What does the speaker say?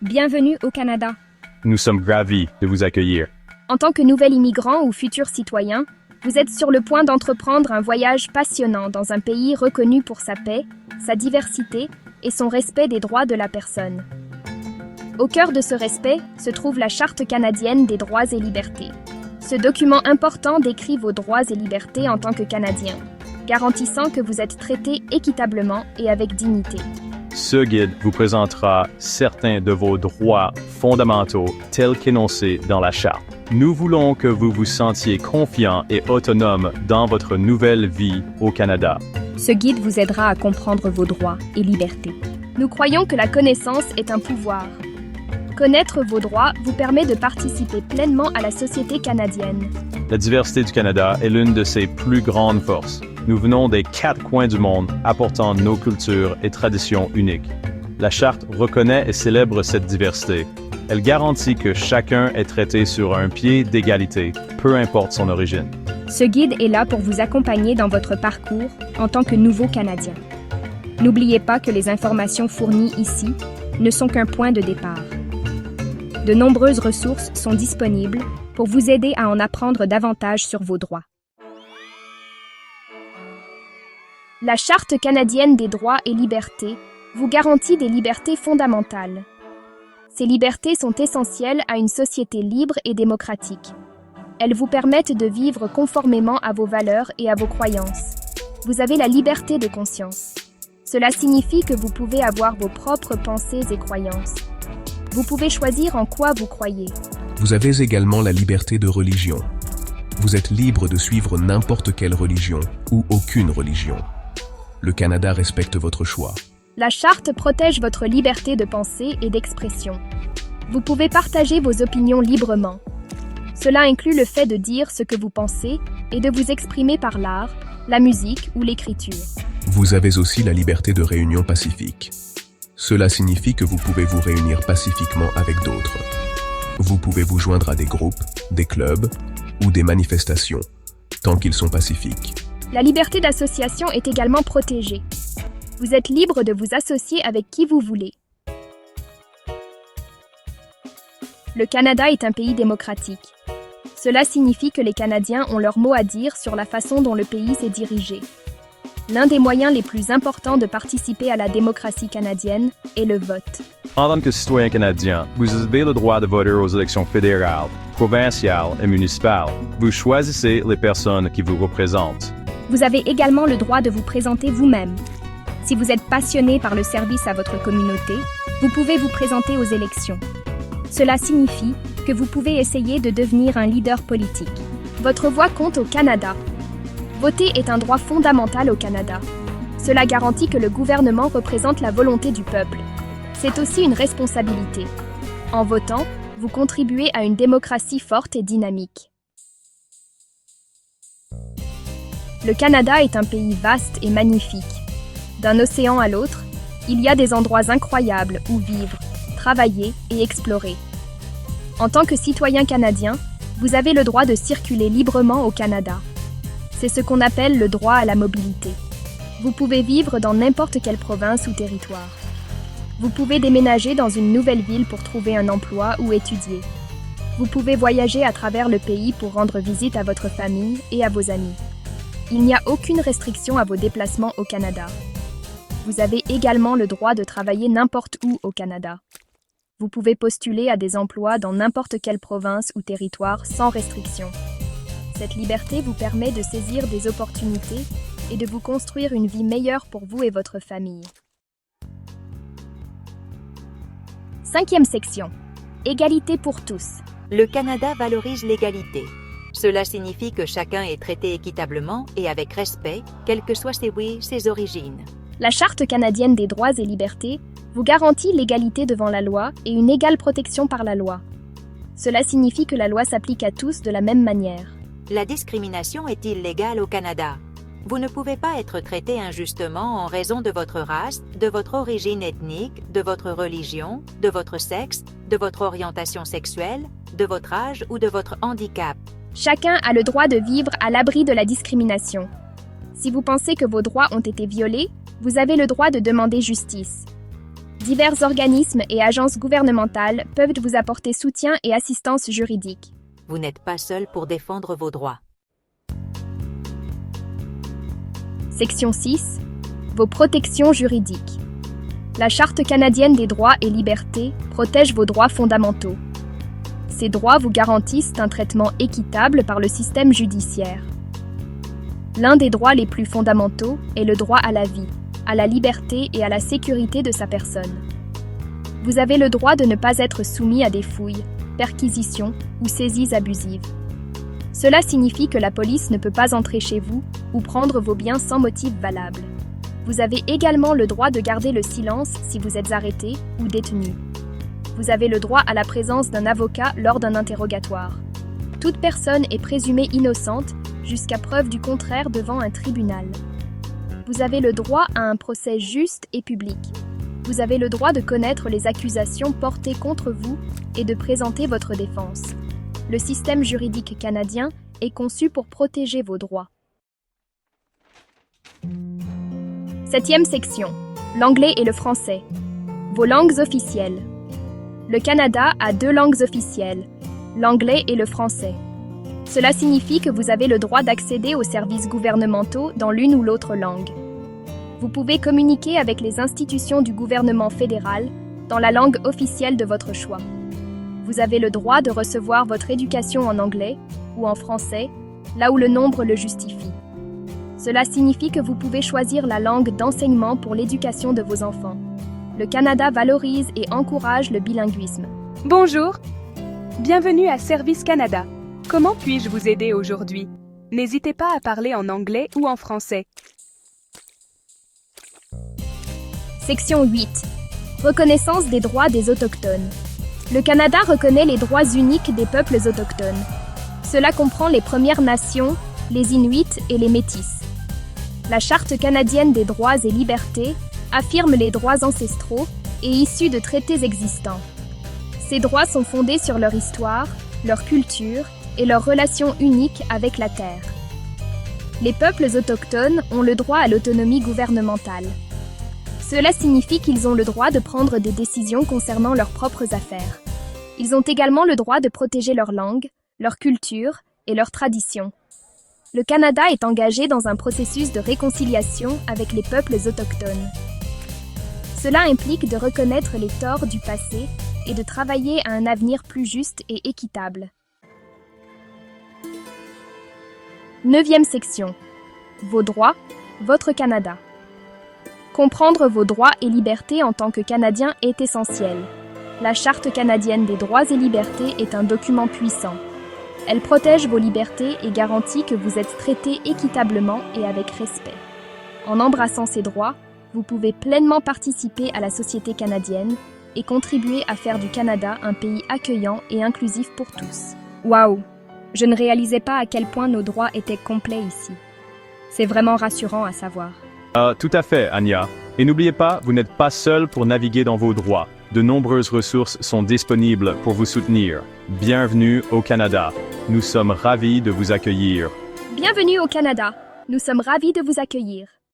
Bienvenue au Canada. Nous sommes ravis de vous accueillir. En tant que nouvel immigrant ou futur citoyen, vous êtes sur le point d'entreprendre un voyage passionnant dans un pays reconnu pour sa paix, sa diversité et son respect des droits de la personne. Au cœur de ce respect se trouve la Charte canadienne des droits et libertés. Ce document important décrit vos droits et libertés en tant que Canadien, garantissant que vous êtes traité équitablement et avec dignité. Ce guide vous présentera certains de vos droits fondamentaux tels qu'énoncés dans la Charte. Nous voulons que vous vous sentiez confiant et autonome dans votre nouvelle vie au Canada. Ce guide vous aidera à comprendre vos droits et libertés. Nous croyons que la connaissance est un pouvoir. Connaître vos droits vous permet de participer pleinement à la société canadienne. La diversité du Canada est l'une de ses plus grandes forces. Nous venons des 4 coins du monde apportant nos cultures et traditions uniques. La Charte reconnaît et célèbre cette diversité. Elle garantit que chacun est traité sur un pied d'égalité, peu importe son origine. Ce guide est là pour vous accompagner dans votre parcours en tant que nouveau Canadien. N'oubliez pas que les informations fournies ici ne sont qu'un point de départ. De nombreuses ressources sont disponibles pour vous aider à en apprendre davantage sur vos droits. La Charte canadienne des droits et libertés vous garantit des libertés fondamentales. Ces libertés sont essentielles à une société libre et démocratique. Elles vous permettent de vivre conformément à vos valeurs et à vos croyances. Vous avez la liberté de conscience. Cela signifie que vous pouvez avoir vos propres pensées et croyances. Vous pouvez choisir en quoi vous croyez. Vous avez également la liberté de religion. Vous êtes libre de suivre n'importe quelle religion ou aucune religion. Le Canada respecte votre choix. La Charte protège votre liberté de pensée et d'expression. Vous pouvez partager vos opinions librement. Cela inclut le fait de dire ce que vous pensez et de vous exprimer par l'art, la musique ou l'écriture. Vous avez aussi la liberté de réunion pacifique. Cela signifie que vous pouvez vous réunir pacifiquement avec d'autres. Vous pouvez vous joindre à des groupes, des clubs ou des manifestations, tant qu'ils sont pacifiques. La liberté d'association est également protégée. Vous êtes libre de vous associer avec qui vous voulez. Le Canada est un pays démocratique. Cela signifie que les Canadiens ont leur mot à dire sur la façon dont le pays s'est dirigé. L'un des moyens les plus importants de participer à la démocratie canadienne est le vote. En tant que citoyen canadien, vous avez le droit de voter aux élections fédérales, provinciales et municipales. Vous choisissez les personnes qui vous représentent. Vous avez également le droit de vous présenter vous-même. Si vous êtes passionné par le service à votre communauté, vous pouvez vous présenter aux élections. Cela signifie que vous pouvez essayer de devenir un leader politique. Votre voix compte au Canada. Voter est un droit fondamental au Canada. Cela garantit que le gouvernement représente la volonté du peuple. C'est aussi une responsabilité. En votant, vous contribuez à une démocratie forte et dynamique. Le Canada est un pays vaste et magnifique. D'un océan à l'autre, il y a des endroits incroyables où vivre, travailler et explorer. En tant que citoyen canadien, vous avez le droit de circuler librement au Canada. C'est ce qu'on appelle le droit à la mobilité. Vous pouvez vivre dans n'importe quelle province ou territoire. Vous pouvez déménager dans une nouvelle ville pour trouver un emploi ou étudier. Vous pouvez voyager à travers le pays pour rendre visite à votre famille et à vos amis. Il n'y a aucune restriction à vos déplacements au Canada. Vous avez également le droit de travailler n'importe où au Canada. Vous pouvez postuler à des emplois dans n'importe quelle province ou territoire sans restriction. Cette liberté vous permet de saisir des opportunités et de vous construire une vie meilleure pour vous et votre famille. 5e section. Égalité pour tous. Le Canada valorise l'égalité. Cela signifie que chacun est traité équitablement et avec respect, quelles que soient ses origines. La Charte canadienne des droits et libertés vous garantit l'égalité devant la loi et une égale protection par la loi. Cela signifie que la loi s'applique à tous de la même manière. La discrimination est illégale au Canada. Vous ne pouvez pas être traité injustement en raison de votre race, de votre origine ethnique, de votre religion, de votre sexe, de votre orientation sexuelle, de votre âge ou de votre handicap. Chacun a le droit de vivre à l'abri de la discrimination. Si vous pensez que vos droits ont été violés, vous avez le droit de demander justice. Divers organismes et agences gouvernementales peuvent vous apporter soutien et assistance juridique. Vous n'êtes pas seul pour défendre vos droits. Section 6. Vos protections juridiques. La Charte canadienne des droits et libertés protège vos droits fondamentaux. Ces droits vous garantissent un traitement équitable par le système judiciaire. L'un des droits les plus fondamentaux est le droit à la vie, à la liberté et à la sécurité de sa personne. Vous avez le droit de ne pas être soumis à des fouilles, perquisitions ou saisies abusives. Cela signifie que la police ne peut pas entrer chez vous ou prendre vos biens sans motif valable. Vous avez également le droit de garder le silence si vous êtes arrêté ou détenu. Vous avez le droit à la présence d'un avocat lors d'un interrogatoire. Toute personne est présumée innocente jusqu'à preuve du contraire devant un tribunal. Vous avez le droit à un procès juste et public. Vous avez le droit de connaître les accusations portées contre vous et de présenter votre défense. Le système juridique canadien est conçu pour protéger vos droits. 7e section. L'anglais et le français. Vos langues officielles. Le Canada a 2 langues officielles, l'anglais et le français. Cela signifie que vous avez le droit d'accéder aux services gouvernementaux dans l'une ou l'autre langue. Vous pouvez communiquer avec les institutions du gouvernement fédéral dans la langue officielle de votre choix. Vous avez le droit de recevoir votre éducation en anglais ou en français, là où le nombre le justifie. Cela signifie que vous pouvez choisir la langue d'enseignement pour l'éducation de vos enfants. Le Canada valorise et encourage le bilinguisme. Bonjour, bienvenue à Service Canada. Comment puis-je vous aider aujourd'hui? N'hésitez pas à parler en anglais ou en français. Section 8. Reconnaissance des droits des Autochtones. Le Canada reconnaît les droits uniques des peuples autochtones. Cela comprend les Premières Nations, les Inuits et les Métis. La Charte canadienne des droits et libertés affirme les droits ancestraux et issus de traités existants. Ces droits sont fondés sur leur histoire, leur culture et leur relation unique avec la Terre. Les peuples autochtones ont le droit à l'autonomie gouvernementale. Cela signifie qu'ils ont le droit de prendre des décisions concernant leurs propres affaires. Ils ont également le droit de protéger leur langue, leur culture et leurs traditions. Le Canada est engagé dans un processus de réconciliation avec les peuples autochtones. Cela implique de reconnaître les torts du passé et de travailler à un avenir plus juste et équitable. 9e section. Vos droits, votre Canada. Comprendre vos droits et libertés en tant que Canadien est essentiel. La Charte canadienne des droits et libertés est un document puissant. Elle protège vos libertés et garantit que vous êtes traités équitablement et avec respect. En embrassant ces droits, vous pouvez pleinement participer à la société canadienne et contribuer à faire du Canada un pays accueillant et inclusif pour tous. Waouh! Je ne réalisais pas à quel point nos droits étaient complets ici. C'est vraiment rassurant à savoir. Tout à fait, Anya. Et n'oubliez pas, vous n'êtes pas seul pour naviguer dans vos droits. De nombreuses ressources sont disponibles pour vous soutenir. Bienvenue au Canada. Nous sommes ravis de vous accueillir. Bienvenue au Canada. Nous sommes ravis de vous accueillir.